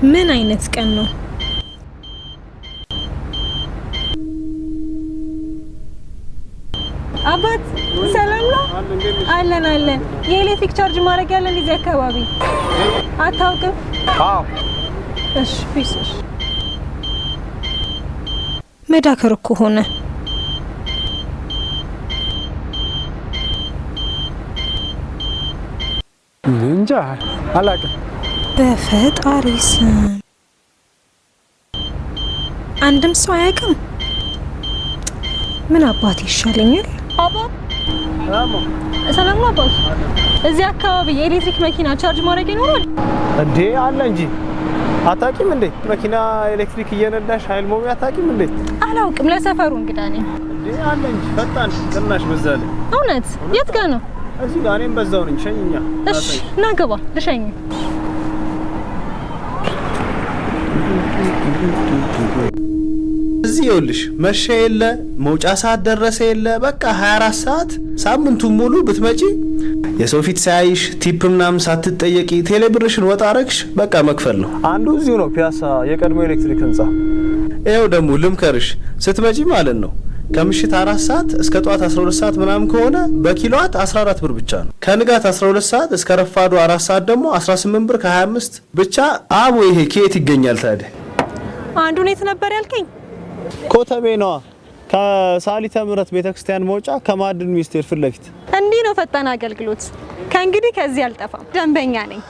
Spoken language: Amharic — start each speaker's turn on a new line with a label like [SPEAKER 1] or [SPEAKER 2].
[SPEAKER 1] ምን አይነት ቀን ነው?
[SPEAKER 2] አባት ሰላም ነው? አለን የኤሌክትሪክ ቻርጅ ማድረግ ያለን እዚህ አካባቢ አታውቅም?
[SPEAKER 3] አዎ
[SPEAKER 2] እሺ ፒስ
[SPEAKER 1] መዳከር እኮ ሆነ።
[SPEAKER 3] እንጃ አላውቅም።
[SPEAKER 1] በፈጣሪ ስም አንድም ሰው አያውቅም። ምን አባት ይሻለኛል?
[SPEAKER 2] አባ ሰላም ነው አባት? እዚህ አካባቢ የኤሌክትሪክ መኪና ቻርጅ ማድረግ ይኖራል
[SPEAKER 3] እንዴ? አለ እንጂ አታውቂም እንዴ? መኪና ኤሌክትሪክ እየነዳሽ ኃይል ሞሚ አታውቂም እንዴ?
[SPEAKER 2] አላውቅም። ለሰፈሩ እንግዳ ነኝ።
[SPEAKER 3] እንዴ አለ እንጂ ፈጣን ቅናሽ በዛለ።
[SPEAKER 2] እውነት? የት ጋር ነው?
[SPEAKER 3] እዚህ ጋር እኔም በዛው ነኝ። ሸኝኛ።
[SPEAKER 2] እሺ ና ግባ ልሸኝ።
[SPEAKER 3] እዚህ ይኸውልሽ መሸ የለ መውጫ ሰዓት ደረሰ የለ በቃ 24 ሰዓት ሳምንቱን ሙሉ ብትመጪ የሰው ፊት ሳያይሽ ቲፕ ምናምን ሳትጠየቂ ቴሌብርሽን ወጣ አረግሽ በቃ መክፈል ነው። አንዱ እዚሁ ነው ፒያሳ የቀድሞ ኤሌክትሪክ ህንጻ። ይኸው ደግሞ ልምከርሽ ስትመጪ ማለት ነው ከምሽት 4 ሰዓት እስከ ጧት 12 ሰዓት ምናምን ከሆነ በኪሎዋት 14 ብር ብቻ ነው። ከንጋት 12 ሰዓት እስከ ረፋዱ 4 ሰዓት ደግሞ 18 ብር ከ25 ብቻ። አቦ ይሄ ከየት ይገኛል ታዲያ?
[SPEAKER 2] አንዱ ነው ነበር ያልከኝ?
[SPEAKER 3] ኮተቤ ነዋ። ከሳሊተ ምህረት ቤተክርስቲያን መውጫ ከማዕድን ሚኒስቴር ፊት ለፊት።
[SPEAKER 2] እንዲህ ነው ፈጣን አገልግሎት። ከእንግዲህ ከዚህ አልጠፋም። ደንበኛ ነኝ።